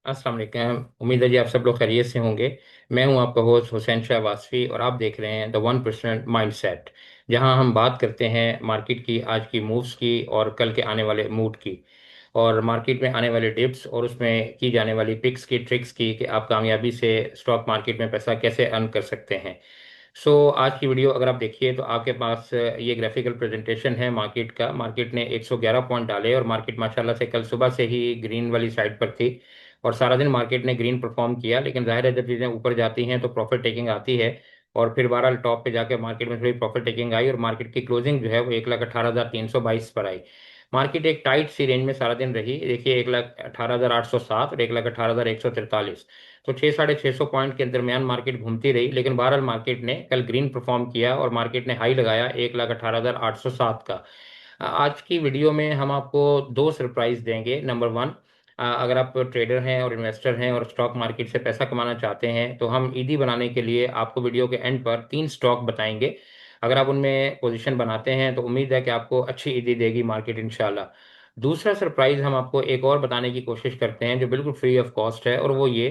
अस्सलाम वालेकुम। उम्मीद है जी आप सब लोग खैरियत से होंगे। मैं हूं आपका होस्ट हुसैन शाह वासफ़ी और आप देख रहे हैं द 1% माइंडसेट, जहां हम बात करते हैं मार्केट की, आज की मूव्स की और कल के आने वाले मूड की, और मार्केट में आने वाले डिप्स और उसमें की जाने वाली पिक्स की, ट्रिक्स की, कि आप कामयाबी से स्टॉक मार्केट में पैसा कैसे अर्न कर सकते हैं। आज की वीडियो अगर आप देखिए तो आपके पास ये ग्राफिकल प्रेजेंटेशन है मार्केट का। मार्केट ने 111 पॉइंट डाले और मार्केट माशाल्लाह से कल सुबह से ही ग्रीन वाली साइड पर थी और सारा दिन मार्केट ने ग्रीन परफॉर्म किया। लेकिन जाहिर है जब चीज़ें ऊपर जाती हैं तो प्रॉफिट टेकिंग आती है, और फिर बहरहाल टॉप पे जाकर मार्केट में थोड़ी प्रॉफिट टेकिंग आई और मार्केट की क्लोजिंग जो है वो 1,18,322 पर आई। मार्केट एक टाइट सी रेंज में सारा दिन रही। देखिए 1,18,807 और 1,18,143, तो 600-650 पॉइंट के दरमियान मार्केट घूमती रही। लेकिन बहरहाल मार्केट ने कल ग्रीन परफॉर्म किया और मार्केट ने हाई लगाया 1,18,807 का। आज की वीडियो में हम आपको दो सरप्राइज देंगे। नंबर वन, अगर आप ट्रेडर हैं और इन्वेस्टर हैं और स्टॉक मार्केट से पैसा कमाना चाहते हैं तो हम ईदी बनाने के लिए आपको वीडियो के एंड पर 3 स्टॉक बताएंगे। अगर आप उनमें पोजीशन बनाते हैं तो उम्मीद है कि आपको अच्छी ईदी देगी मार्केट इंशाल्लाह। दूसरा सरप्राइज हम आपको एक और बताने की कोशिश करते हैं जो बिल्कुल फ्री ऑफ कॉस्ट है, और वो ये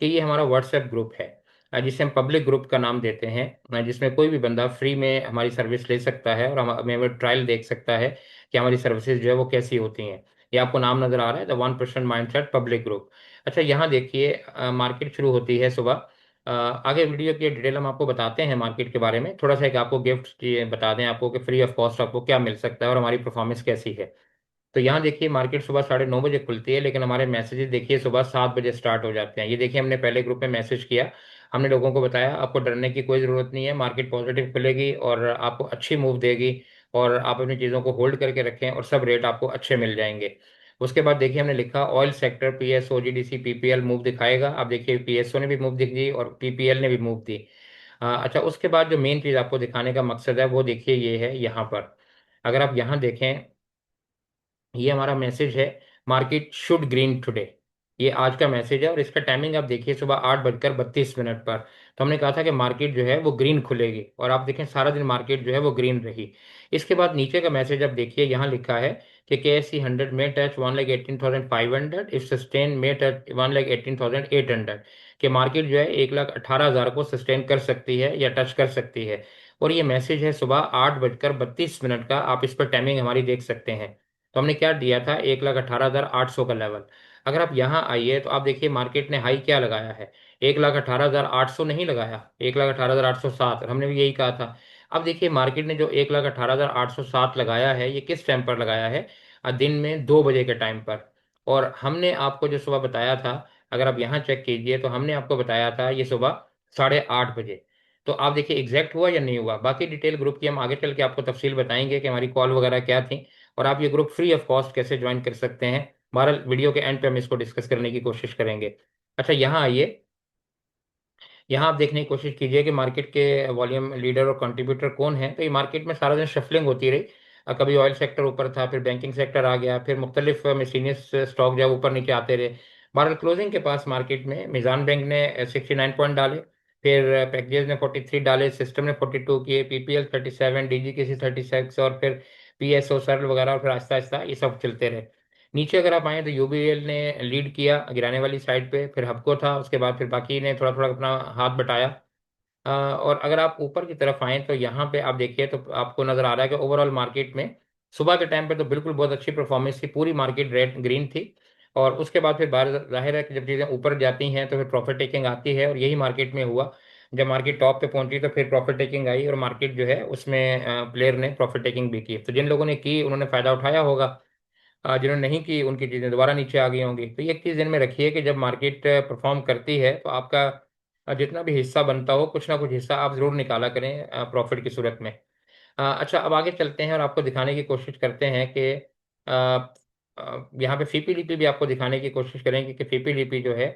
कि ये हमारा व्हाट्सएप ग्रुप है, जिसे हम पब्लिक ग्रुप का नाम देते हैं, जिसमें कोई भी बंदा फ्री में हमारी सर्विस ले सकता है और हम हमें ट्रायल देख सकता है कि हमारी सर्विसेज जो है वो कैसी होती हैं। ये आपको नाम नजर आ रहा है, द 1% माइंडसेट पब्लिक ग्रुप। अच्छा, यहाँ देखिए, मार्केट शुरू होती है सुबह। आगे वीडियो की डिटेल हम आपको बताते हैं मार्केट के बारे में। थोड़ा सा एक आपको गिफ्ट बता दें आपको कि फ्री ऑफ कॉस्ट आपको क्या मिल सकता है और हमारी परफॉर्मेंस कैसी है। तो यहाँ देखिए मार्केट सुबह 9:30 बजे खुलती है, लेकिन हमारे मैसेजेस देखिए सुबह 7 बजे स्टार्ट हो जाते हैं। ये देखिए हमने पहले ग्रुप में मैसेज किया, हमने लोगों को बताया आपको डरने की कोई ज़रूरत नहीं है, मार्केट पॉजिटिव खुलेगी और आपको अच्छी मूव देगी, और आप अपनी चीज़ों को होल्ड करके रखें और सब रेट आपको अच्छे मिल जाएंगे। उसके बाद देखिए हमने लिखा oil sector, PSO, GDC, PPL move दिखाएगा। आप देखिए पीएसओ ने भी मूव दिख दी और पीपीएल ने भी मूव दी। अच्छा, उसके बाद जो मेन चीज़ आपको दिखाने का मकसद है वो देखिए ये है यहाँ पर। अगर आप यहाँ देखें, ये हमारा मैसेज है, मार्केट शुड ग्रीन टुडे। ये आज का मैसेज है और इसका टाइमिंग आप देखिए सुबह 8:32 पर। तो हमने कहा था कि मार्केट जो है वो ग्रीन खुलेगी और आप देखें सारा दिन मार्केट जो है वो ग्रीन रही। इसके बाद नीचे का मैसेज आप देखिए, यहाँ लिखा है कि KSE 100 में टच 1,18,500, इफ सस्टेन में टच 1,18,800, कि मार्केट जो है 1,18,000 को सस्टेन कर सकती है या टच कर सकती है। और ये मैसेज है सुबह 8:32 का। आप इस पर टाइमिंग हमारी देख सकते हैं। तो हमने क्या दिया था, 1,18,800 का लेवल। अगर आप यहाँ आइए तो आप देखिए मार्केट ने हाई क्या लगाया है, 1,18,800 नहीं लगाया, 1,18,807, और हमने भी यही कहा था। अब देखिए मार्केट ने जो 1,18,807 लगाया है ये किस टाइम पर लगाया है, दिन में 2 बजे के टाइम पर। और हमने आपको जो सुबह बताया था, अगर आप यहाँ चेक कीजिए तो हमने आपको बताया था ये सुबह 8:30 बजे। तो आप देखिए एग्जैक्ट हुआ या नहीं हुआ। बाकी डिटेल ग्रुप की हम आगे चल के आपको तफसील बताएंगे कि हमारी कॉल वगैरह क्या थी और आप ये ग्रुप फ्री ऑफ कॉस्ट कैसे ज्वाइन कर सकते हैं। बहरहाल वीडियो के एंड पे हम इसको डिस्कस करने की कोशिश करेंगे। अच्छा, यहाँ आइए, यहाँ आप देखने की कोशिश कीजिए कि मार्केट के वॉल्यूम लीडर और कंट्रीब्यूटर कौन है। तो ये मार्केट में सारा दिन शफलिंग होती रही। कभी ऑयल सेक्टर ऊपर था, फिर बैंकिंग सेक्टर आ गया, फिर मुख्तलिफ मिसलिनियस स्टॉक जो है ऊपर नीचे आते रहे। बहरहाल क्लोजिंग के पास मार्केट में मिजान बैंक ने 69 पॉइंट डाले, फिर पैकेजेस ने 43 डाले, सिस्टम ने 42 किए, पीपीएल 37, डीजीकेसी 36, और फिर पीएसओ सरल वगैरह, और फिर आहिस्ता आहिस्ता ये सब चलते रहे। नीचे अगर आप आए तो यूबीएल ने लीड किया गिराने वाली साइड पे, फिर हबको था, उसके बाद फिर बाकी ने थोड़ा थोड़ा अपना हाथ बटाया। और अगर आप ऊपर की तरफ आए तो यहाँ पे आप देखिए तो आपको नजर आ रहा है कि ओवरऑल मार्केट में सुबह के टाइम पे तो बिल्कुल बहुत अच्छी परफॉर्मेंस थी, पूरी मार्केट रेड ग्रीन थी। और उसके बाद फिर बाहर जाहिर है कि जब चीज़ें ऊपर जाती हैं तो फिर प्रॉफिट टेकिंग आती है, और यही मार्केट में हुआ। जब मार्केट टॉप पे पहुंची तो फिर प्रॉफिट टेकिंग आई और मार्केट जो है उसमें प्लेयर ने प्रॉफिट टेकिंग भी की। तो जिन लोगों ने की उन्होंने फायदा उठाया होगा, जिन्होंने नहीं की उनकी चीज़ें दोबारा नीचे आ गई होंगी। तो ये एक चीज़ दिन में रखिए कि जब मार्केट परफॉर्म करती है तो आपका जितना भी हिस्सा बनता हो, कुछ ना कुछ हिस्सा आप ज़रूर निकाला करें प्रॉफिट की सूरत में। अच्छा, अब आगे चलते हैं और आपको दिखाने की कोशिश करते हैं कि यहाँ पे फीपीडीपी भी आपको दिखाने की कोशिश करेंगे कि फीपीडीपी जो है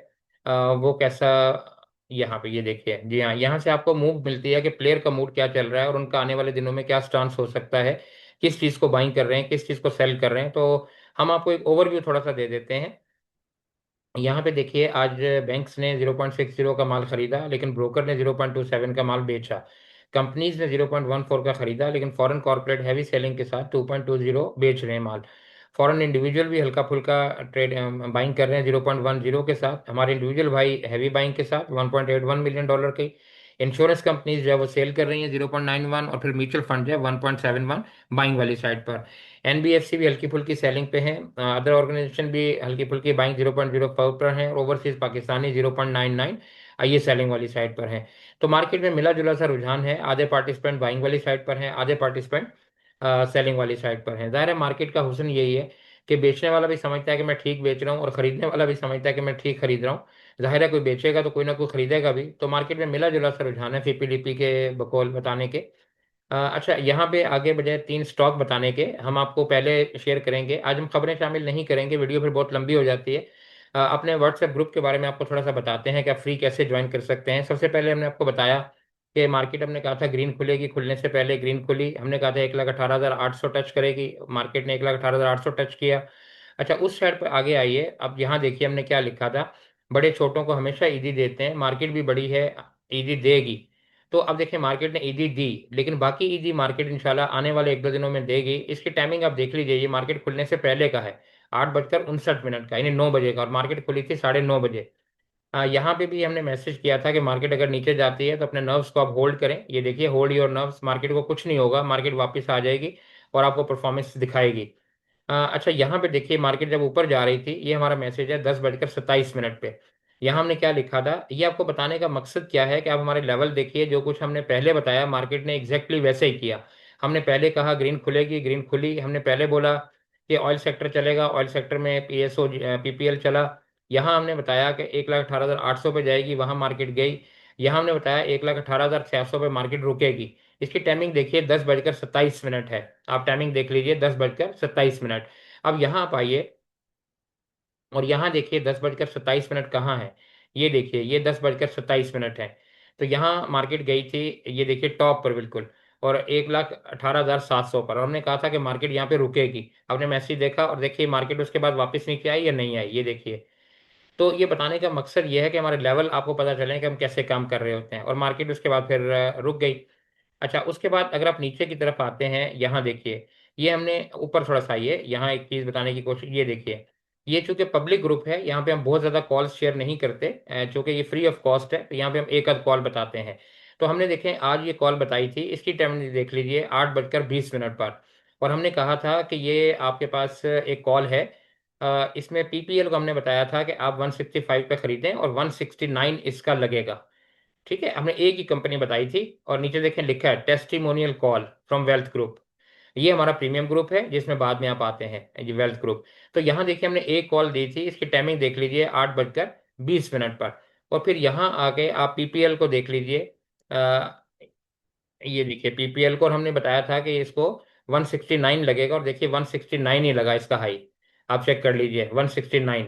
वो कैसा। यहाँ पे ये देखिए, जी हाँ, यहाँ से आपको मूव मिलती है कि प्लेयर का मूड क्या चल रहा है और उनका आने वाले दिनों में क्या स्टांस हो सकता है, किस चीज़ को बाइंग कर रहे हैं, किस चीज़ को सेल कर रहे हैं। तो हम आपको एक ओवरव्यू थोड़ा सा दे देते हैं। यहाँ पे देखिए आज बैंक्स ने 0.60 का माल खरीदा लेकिन ब्रोकर ने 0.27 का माल बेचा। कंपनीज ने 0.14 का खरीदा लेकिन फॉरेन कॉर्पोरेट हैवी सेलिंग के साथ 2.20 बेच रहे हैं माल। फॉरेन इंडिविजुअल भी हल्का फुल्का ट्रेड बाइंग कर रहे हैं 0.10 के साथ, हमारे इंडिविजुअल भाई हैवी बाइंग के साथ $1.81 मिलियन की। इंश्योरेंस कंपनीज जो है वो सेल कर रही हैं 0.91, और फिर म्यूचुअल फंड जो है 1.71 बाइंग वाली साइड पर। एनबीएफसी भी हल्की फुल्की सेलिंग पे है, अदर ऑर्गेनाइजेशन भी हल्की फुल्की बाइंग 0.05 पर है, और ओवरसीज पाकिस्तानी 0.99 ये सेलिंग वाली साइड पर है। तो मार्केट में मिला जुला सा रुझान है, आधे पार्टिसिपेंट बाइंग वाली साइड पर हैं, आधे पार्टिसिपेंट सेलिंग वाली साइड पर हैं। जाहिर है मार्केट का हुस्न यही है कि बेचने वाला भी समझता है कि मैं ठीक बेच रहा हूँ, और खरीदने वाला भी समझता है कि मैं ठीक खरीद रहा हूँ। जाहिर है कोई बेचेगा तो कोई ना कोई खरीदेगा भी, तो मार्केट में मिला जुला सा रुझान है सीपीडीपी के बकौल बताने के। अच्छा, यहाँ पे आगे बजाय तीन स्टॉक बताने के हम आपको पहले शेयर करेंगे। आज हम खबरें शामिल नहीं करेंगे, वीडियो फिर बहुत लंबी हो जाती है। अपने व्हाट्सएप ग्रुप के बारे में आपको थोड़ा सा बताते हैं कि आप फ्री कैसे ज्वाइन कर सकते हैं। सबसे पहले हमने आपको बताया कि मार्केट, हमने कहा था ग्रीन खुलेगी, खुलने से पहले ग्रीन खुली, हमने कहा था 1,18,800 टच करेगी, मार्केट ने 1,18,800 टच किया। अच्छा, उस साइड पर आगे आइए, अब यहाँ देखिए हमने क्या लिखा था। बड़े छोटों को हमेशा ईदी देते हैं, मार्केट भी बड़ी है, ईदी देगी। तो अब देखिए मार्केट ने ईदी दी, लेकिन बाकी ईदी मार्केट इंशाल्लाह आने वाले 1-2 दिनों में देगी। इसकी टाइमिंग आप देख लीजिए, ये मार्केट खुलने से पहले का है, 8:59 का, यानी 9 बजे का, और मार्केट खुली थी 9:30 बजे। यहाँ पे भी हमने मैसेज किया था कि मार्केट अगर नीचे जाती है तो अपने नर्व्स को आप होल्ड करें। ये देखिए, होल्ड योर नर्व्स, मार्केट को कुछ नहीं होगा, मार्केट वापस आ जाएगी और आपको परफॉर्मेंस दिखाएगी। अच्छा, यहाँ पे देखिए मार्केट जब ऊपर जा रही थी, ये हमारा मैसेज है 10:27 पे। यहाँ हमने क्या लिखा था, ये आपको बताने का मकसद क्या है कि आप हमारे लेवल देखिए, जो कुछ हमने पहले बताया मार्केट ने एग्जैक्टली वैसे ही किया। हमने पहले कहा ग्रीन खुलेगी, ग्रीन खुली। हमने पहले बोला कि ऑयल सेक्टर चलेगा, ऑयल सेक्टर में पीएसओ पीपीएल चला। यहाँ हमने बताया कि 1,18,800 पे जाएगी, वहाँ मार्केट गई। यहाँ हमने बताया 1,18,600 पे मार्केट रुकेगी। इसकी टाइमिंग देखिए 10:27 है, आप टाइमिंग देख लीजिए 10:27। अब यहाँ आप आइए और यहाँ देखिए 10:27 कहाँ है। ये देखिए, ये 10:27 है। तो यहाँ मार्केट गई थी, ये देखिए टॉप पर बिल्कुल, और 1,18,700 पर, और हमने कहा था कि मार्केट यहाँ पे रुकेगी। आपने मैसेज देखा, और देखिए मार्केट उसके बाद वापस नीचे आई या नहीं आई, ये देखिए। तो ये बताने का मकसद ये है कि हमारे लेवल आपको पता चले कि हम कैसे काम कर रहे होते हैं, और मार्केट उसके बाद फिर रुक गई। अच्छा, उसके बाद अगर आप नीचे की तरफ आते हैं, यहाँ देखिए, ये हमने ऊपर थोड़ा सा, ये यहाँ एक चीज़ बताने की कोशिश, ये देखिए, ये चूंकि पब्लिक ग्रुप है, यहाँ पे हम बहुत ज़्यादा कॉल्स शेयर नहीं करते, चूंकि ये फ्री ऑफ कॉस्ट है, तो यहाँ पे हम एक आध कॉल बताते हैं। तो हमने देखें आज ये कॉल बताई थी, इसकी टाइम देख लीजिए 8:20 पर, और हमने कहा था कि ये आपके पास एक कॉल है। इसमें पीपीएल को हमने बताया था कि आप 165 पे खरीदें और 169 इसका लगेगा। ठीक है, हमने एक ही कंपनी बताई थी, और नीचे देखें लिखा है testimonial call from wealth group. ये हमारा प्रीमियम ग्रुप है जिसमें बाद में आप आते हैं, ये वेल्थ ग्रुप। तो यहाँ देखिए हमने एक कॉल दी थी, इसकी टाइमिंग देख लीजिए 8:20 पर। और फिर यहाँ आके आप पीपीएल को देख लीजिए, अ, ये देखिए पीपीएल को, और हमने बताया था कि इसको 169 लगेगा, और देखिए 169 ही लगा इसका हाई। आप चेक कर लीजिए 169,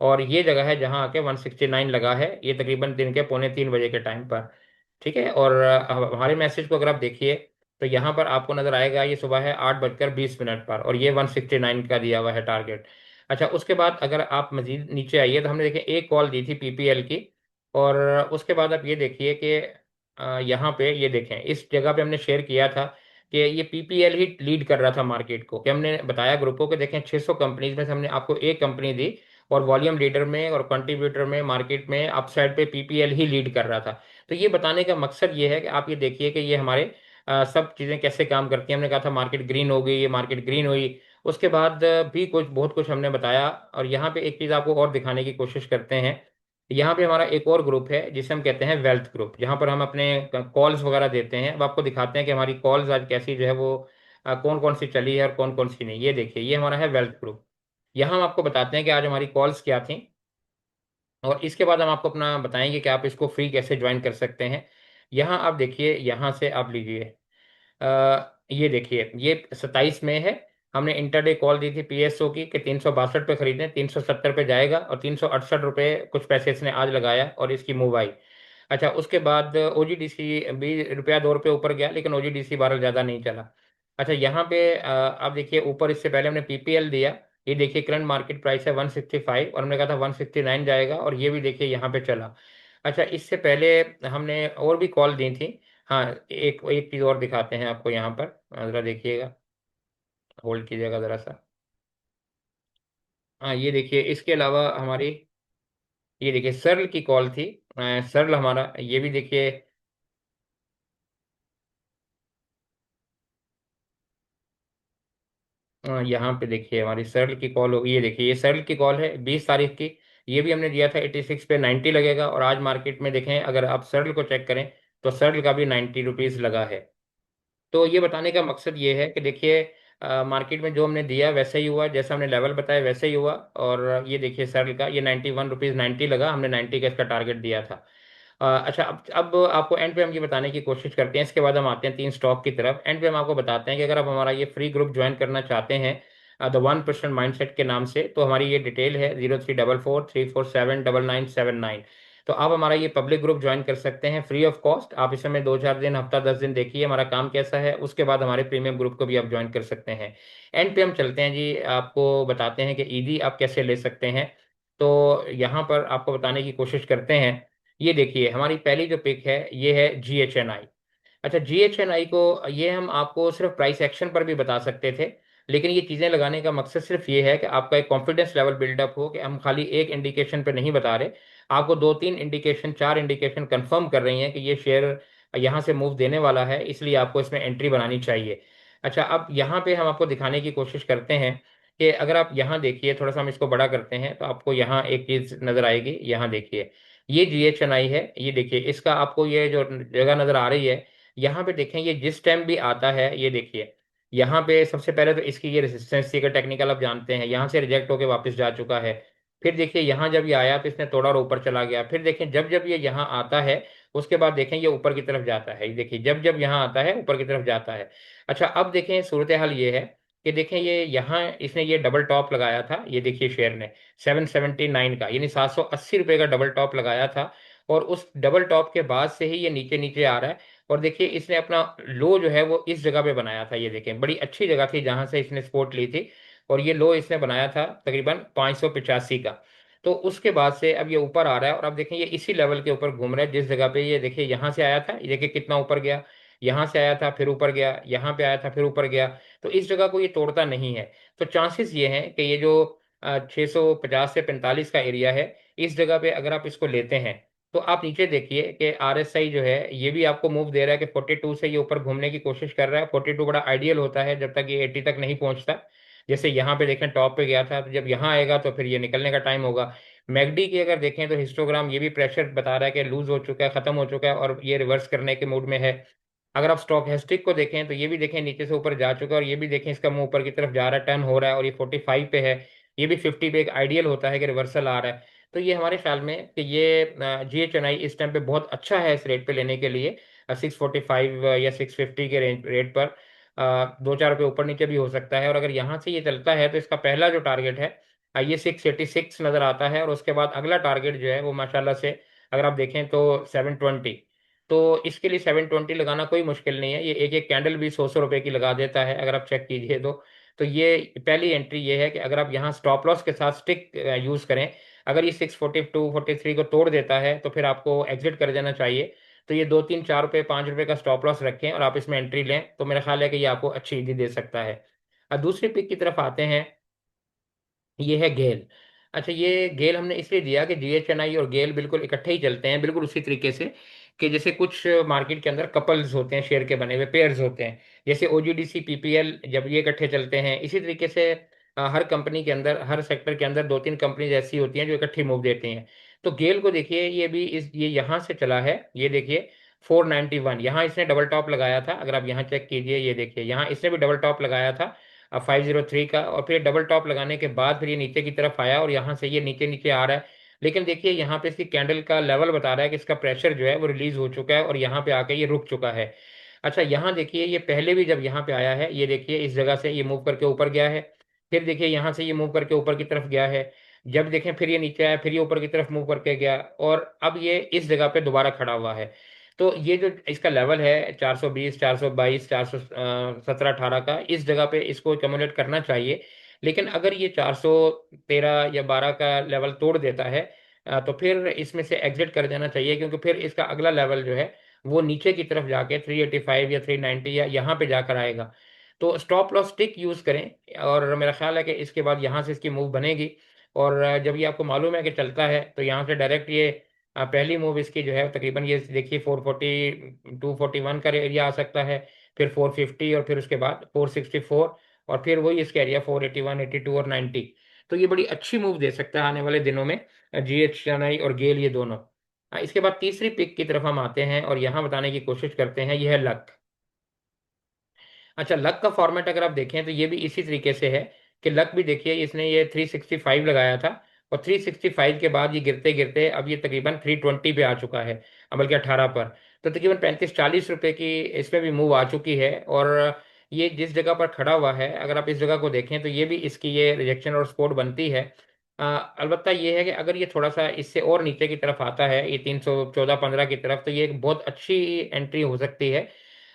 और ये जगह है जहां आके 169 लगा है, ये तकरीबन दिन के 2:45 के टाइम पर। ठीक है, और हमारे मैसेज को अगर आप देखिए, तो यहाँ पर आपको नजर आएगा ये सुबह है 8:20 पर, और ये 169 का दिया हुआ है टारगेट। अच्छा, उसके बाद अगर आप मजीद नीचे आइए, तो हमने देखिए एक कॉल दी थी पीपीएल की, और उसके बाद आप ये देखिए कि यहाँ पे ये देखें, इस जगह पे हमने शेयर किया था कि ये पीपीएल ही लीड कर रहा था मार्केट को, कि हमने बताया ग्रुपों के, देखें 600 कंपनीज में से हमने आपको एक कंपनी दी, और वॉल्यूम लीडर में और कंट्रीब्यूटर में मार्केट में अपसाइड पे पीपीएल ही लीड कर रहा था। तो ये बताने का मकसद ये है कि आप ये देखिए कि ये हमारे सब चीज़ें कैसे काम करती हैं। हमने कहा था मार्केट ग्रीन हो गई, ये मार्केट ग्रीन हुई। उसके बाद भी कुछ बहुत कुछ हमने बताया, और यहाँ पे एक चीज़ आपको और दिखाने की कोशिश करते हैं। यहाँ पे हमारा एक और ग्रुप है जिसे हम कहते हैं वेल्थ ग्रुप, जहाँ पर हम अपने कॉल्स वगैरह देते हैं। अब आपको दिखाते हैं कि हमारी कॉल्स आज कैसी जो है वो कौन कौन सी चली है और कौन कौन सी नहीं। ये देखिए, ये हमारा है वेल्थ ग्रुप। यहाँ हम आपको बताते हैं कि आज हमारी कॉल्स क्या थी, और इसके बाद हम आपको अपना बताएंगे कि आप इसको फ्री कैसे ज्वाइन कर सकते हैं। यहाँ आप देखिए, यहाँ से आप लीजिए, ये देखिए, ये 27 में है। हमने इंटरडे कॉल दी थी पीएसओ की कि 362 पे खरीदें, 370 पे जाएगा, और 368 रुपये कुछ पैसे इसने आज लगाया, और इसकी मूव आई। अच्छा, उसके बाद ओजीडीसी भी ₹1-2 ऊपर गया, लेकिन ओजीडीसी 12 ज़्यादा नहीं चला। अच्छा, यहाँ पे आप देखिए ऊपर, इससे पहले हमने पीपीएल दिया। ये देखिए करंट मार्केट प्राइस है 165, और हमने कहा था 169 जाएगा, और ये भी देखिए यहाँ पे चला। अच्छा, इससे पहले हमने और भी कॉल दी थी। हाँ, एक एक चीज़ और दिखाते हैं आपको यहाँ पर, ज़रा देखिएगा, होल्ड कीजिएगा ज़रा सा। हाँ, ये देखिए इसके अलावा हमारी, ये देखिए सर्ल की कॉल थी। सर्ल हमारा ये भी देखिए। यहाँ पे देखिए हमारी सर्ल की कॉल होगी, ये देखिए ये सर्ल की कॉल है 20 तारीख की। ये भी हमने दिया था 86 पे 90 लगेगा, और आज मार्केट में देखें अगर आप सर्ल को चेक करें तो सर्ल का भी 90 रुपीज़ लगा है। तो ये बताने का मकसद ये है कि देखिए मार्केट में जो हमने दिया वैसे ही हुआ, जैसा हमने लेवल बताया वैसे ही हुआ। और ये देखिए सर्ल का ये 91 रुपीज़ 90 लगा, हमने 90 का इसका टारगेट दिया था। अच्छा, अब आपको एंड पे हम ये बताने की कोशिश करते हैं, इसके बाद हम आते हैं 3 स्टॉक की तरफ। एंड पे हम आपको बताते हैं कि अगर आप हमारा ये फ्री ग्रुप ज्वाइन करना चाहते हैं द 1% माइंडसेट के नाम से, तो हमारी ये डिटेल है 0344347999। तो आप हमारा ये पब्लिक ग्रुप ज्वाइन कर सकते हैं फ्री ऑफ कॉस्ट। आप इस समय 2-4 दिन, हफ्ता 10 दिन देखिए हमारा काम कैसा है, उसके बाद हमारे प्रीमियम ग्रुप को भी आप ज्वाइन कर सकते हैं। एंड पे हम चलते हैं जी, आपको बताते हैं कि ईदी आप कैसे ले सकते हैं। तो यहाँ पर आपको बताने की कोशिश करते हैं। ये देखिए हमारी पहली जो पिक है ये है GHNI। अच्छा, GHNI को ये हम आपको सिर्फ प्राइस एक्शन पर भी बता सकते थे, लेकिन ये चीज़ें लगाने का मकसद सिर्फ ये है कि आपका एक कॉन्फिडेंस लेवल बिल्डअप हो कि हम खाली एक इंडिकेशन पे नहीं बता रहे, आपको 2-3 इंडिकेशन, 4 इंडिकेशन कंफर्म कर रही हैं कि ये शेयर यहाँ से मूव देने वाला है, इसलिए आपको इसमें एंट्री बनानी चाहिए। अच्छा, अब यहाँ पे हम आपको दिखाने की कोशिश करते हैं कि अगर आप यहाँ देखिए, थोड़ा सा हम इसको बड़ा करते हैं तो आपको यहाँ एक चीज़ नज़र आएगी। यहाँ देखिए ये GHNI है, ये देखिए इसका आपको ये जो जगह नज़र आ रही है, यहाँ पे देखें ये जिस टाइम भी आता है, ये देखिए यहाँ पे सबसे पहले तो इसकी ये रेजिस्टेंस थी, का टेक्निकल आप जानते हैं, यहाँ से रिजेक्ट होकर वापस जा चुका है। फिर देखिए यहाँ जब ये आया तो इसने तोड़ा और ऊपर चला गया। फिर देखें जब जब ये यहाँ आता है उसके बाद देखें ये ऊपर की तरफ जाता है, ये देखिए जब जब यहाँ आता है ऊपर की तरफ जाता है। अच्छा, अब देखें सूरत हाल ये है कि देखें ये यहाँ इसने ये डबल टॉप लगाया था, ये देखिए शेयर ने 779 का, यानी 780 रुपये का डबल टॉप लगाया था। और उस डबल टॉप के बाद से ही ये नीचे नीचे आ रहा है। और देखिए इसने अपना लो जो है वो इस जगह पे बनाया था, ये देखें बड़ी अच्छी जगह थी जहां से इसने सपोर्ट ली थी। और ये लो इसने बनाया था तकरीबन 585 का। तो उसके बाद से अब ये ऊपर आ रहा है, और अब देखें ये इसी लेवल के ऊपर घूम रहा है जिस जगह पे ये देखिए यहाँ से आया था, ये देखिए कितना ऊपर गया। यहाँ से आया था फिर ऊपर गया, यहाँ पे आया था फिर ऊपर गया। तो इस जगह को ये तोड़ता नहीं है। तो चांसेस ये हैं कि ये जो 650 से 45 का एरिया है, इस जगह पे अगर आप इसको लेते हैं तो आप नीचे देखिए कि RSI जो है ये भी आपको मूव दे रहा है कि 42 से ये ऊपर घूमने की कोशिश कर रहा है। 42 बड़ा आइडियल होता है जब तक ये 80 तक नहीं पहुंचता। जैसे यहाँ पे देखें टॉप पे गया था, तो जब यहाँ आएगा तो फिर ये निकलने का टाइम होगा। मैगडी की अगर देखें तो हिस्टोग्राम ये भी प्रेशर बता रहा है कि लूज हो चुका है, खत्म हो चुका है, और ये रिवर्स करने के मूड में है। अगर आप स्टॉक को देखें तो ये भी देखें नीचे से ऊपर जा चुका है, और ये भी देखें इसका मुंह ऊपर की तरफ जा रहा है, टर्न हो रहा है, और ये 45 पे है। ये भी 50 पे एक आइडियल होता है कि रिवर्सल आ रहा है। तो ये हमारे ख्याल में कि ये GHNI इस टाइम पे बहुत अच्छा है इस रेट पे लेने के लिए। 645 या 650 के रेट पर 2-4 रुपये ऊपर नीचे भी हो सकता है। और अगर यहाँ से ये चलता है तो इसका पहला जो टारगेट है ये 686 नज़र आता है, और उसके बाद अगला टारगेट जो है वो माशाल्लाह से अगर आप देखें तो 720। तो इसके लिए 720 लगाना कोई मुश्किल नहीं है, ये एक एक कैंडल भी 100-100 रुपए की लगा देता है अगर आप चेक कीजिए तो ये पहली एंट्री ये है कि अगर आप यहाँ स्टॉप लॉस के साथ स्टिक यूज़ करें, अगर ये 642-43 को तोड़ देता है तो फिर आपको एग्जिट कर देना चाहिए। तो ये 2-3-4 रुपये 5 रुपये का स्टॉप लॉस रखें और आप इसमें एंट्री लें, तो मेरा ख्याल है कि ये आपको अच्छी ईदी दे सकता है। अब दूसरी पिक की तरफ आते हैं, ये है गेल। अच्छा, ये गेल हमने इसलिए दिया कि GHNI और गेल बिल्कुल इकट्ठे ही चलते हैं, बिल्कुल उसी तरीके से कि जैसे कुछ मार्केट के अंदर कपल्स होते हैं, शेयर के बने हुए पेयर्स होते हैं। जैसे OGDC PPL जब ये इकट्ठे चलते हैं, इसी तरीके से हर कंपनी के अंदर, हर सेक्टर के अंदर 2-3 कंपनीज ऐसी होती हैं जो इकट्ठी मूव देती हैं। तो गेल को देखिए ये भी ये यहाँ से चला है, ये देखिए 491, यहाँ इसने डबल टॉप लगाया था। अगर आप यहाँ चेक कीजिए, ये देखिए यहाँ इसने भी डबल टॉप लगाया था 503 का, और फिर डबल टॉप लगाने के बाद फिर ये नीचे की तरफ आया और यहाँ से ये नीचे नीचे आ रहा है। लेकिन देखिए यहाँ पे इसकी कैंडल का लेवल बता रहा है कि इसका प्रेशर जो है वो रिलीज हो चुका है और यहाँ पे आके ये रुक चुका है। अच्छा, यहाँ देखिए ये पहले भी जब यहाँ पे आया है, ये देखिए इस जगह से ये मूव करके ऊपर गया है। फिर देखिए यहाँ से ये मूव करके ऊपर की तरफ गया है। जब देखें फिर ये नीचे आया, फिर ये ऊपर की तरफ मूव करके गया, और अब ये इस जगह पे दोबारा खड़ा हुआ है। तो ये जो इसका लेवल है 420, 422, 417-18 का, इस जगह पे इसको कम्युलेट करना चाहिए। लेकिन अगर ये 413 या 12 का लेवल तोड़ देता है तो फिर इसमें से एग्जिट कर देना चाहिए, क्योंकि फिर इसका अगला लेवल जो है वो नीचे की तरफ जाके 385 या 390 या यहाँ पे जाकर आएगा। तो स्टॉप लॉस टिक यूज़ करें, और मेरा ख्याल है कि इसके बाद यहाँ से इसकी मूव बनेगी। और जब ये आपको मालूम है कि चलता है तो यहाँ से डायरेक्ट ये पहली मूव इसकी जो है तकरीबन ये देखिए 440 241 का एरिया आ सकता है, फिर 450 और फिर उसके बाद 464 और फिर वही इसका एरिया 481 82 और 90। तो ये बड़ी अच्छी मूव दे सकता है आने वाले दिनों में जीएच शनाई और गेल ये दोनों। इसके बाद तीसरी पिक की तरफ हम आते हैं और यहाँ बताने की कोशिश करते हैं, यह है लक। अच्छा, लक का फॉर्मेट अगर आप देखें तो ये भी इसी तरीके से है कि लक भी देखिए इसने ये 365 लगाया था और 365 के बाद ये गिरते गिरते अब ये तकरीबन 320 पे आ चुका है, बल्कि 18 पर। तो तकरीबन 35-40 रुपए की इसमें भी मूव आ चुकी है। और ये जिस जगह पर खड़ा हुआ है अगर आप इस जगह को देखें तो ये भी इसकी ये रिजेक्शन और सपोर्ट बनती है। अलबत्ता ये है कि अगर ये थोड़ा सा इससे और नीचे की तरफ आता है, ये 314-15 की तरफ, तो ये एक बहुत अच्छी एंट्री हो सकती है।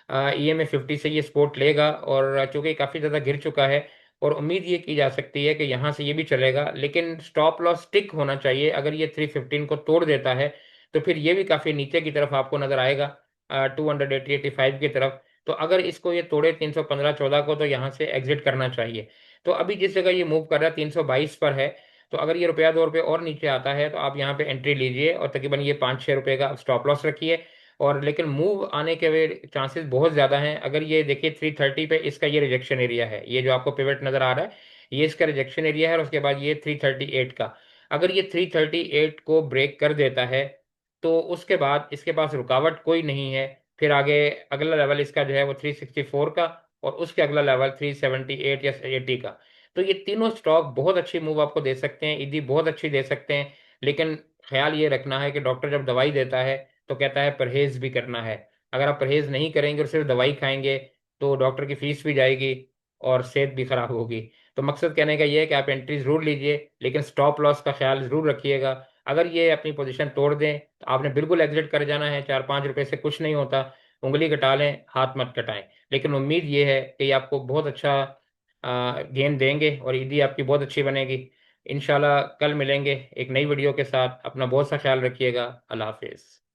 EMA 50 से ये सपोर्ट लेगा और चूंकि काफ़ी ज़्यादा गिर चुका है और उम्मीद ये की जा सकती है कि यहाँ से ये भी चलेगा, लेकिन स्टॉप लॉस स्टिक होना चाहिए। अगर ये 315 को तोड़ देता है तो फिर ये भी काफ़ी नीचे की तरफ आपको नज़र आएगा, 280-85 की तरफ। तो अगर इसको ये तोड़े 315-14 को तो यहाँ से एग्जिट करना चाहिए। तो अभी जिस जगह ये मूव कर रहा है 322 पर है, तो अगर ये रुपया 2 रुपये और नीचे आता है तो आप यहाँ पे एंट्री लीजिए और तकरीबन ये 5-6 रुपये का स्टॉप लॉस रखिए। और लेकिन मूव आने के चांसेस बहुत ज़्यादा हैं। अगर ये देखिए 330 पे इसका ये रिजेक्शन एरिया है, ये जो आपको पिवट नज़र आ रहा है ये इसका रिजेक्शन एरिया है, और उसके बाद ये 338 का। अगर ये 338 को ब्रेक कर देता है तो उसके बाद इसके पास रुकावट कोई नहीं है। फिर आगे अगला लेवल इसका जो है वो 364 का, और उसके अगला लेवल 378 या 80 का। तो ये तीनों स्टॉक बहुत अच्छी मूव आपको दे सकते हैं, ईदी बहुत अच्छी दे सकते हैं। लेकिन ख्याल ये रखना है कि डॉक्टर जब दवाई देता है तो कहता है परहेज भी करना है। अगर आप परहेज नहीं करेंगे और सिर्फ दवाई खाएंगे तो डॉक्टर की फीस भी जाएगी और सेहत भी खराब होगी। तो मकसद कहने का ये है कि आप एंट्री जरूर लीजिए, लेकिन स्टॉप लॉस का ख्याल जरूर रखिएगा। अगर ये अपनी पोजीशन तोड़ दें तो आपने बिल्कुल एग्जिट कर जाना है, 4-5 रुपए से कुछ नहीं होता। उंगली कटा लें, हाथ मत कटाएं। लेकिन उम्मीद ये है कि ये आपको बहुत अच्छा गेम देंगे और ईदी आपकी बहुत अच्छी बनेगी। इंशाल्लाह कल मिलेंगे एक नई वीडियो के साथ। अपना बहुत सा ख्याल रखिएगा। अल्लाह हाफिज़।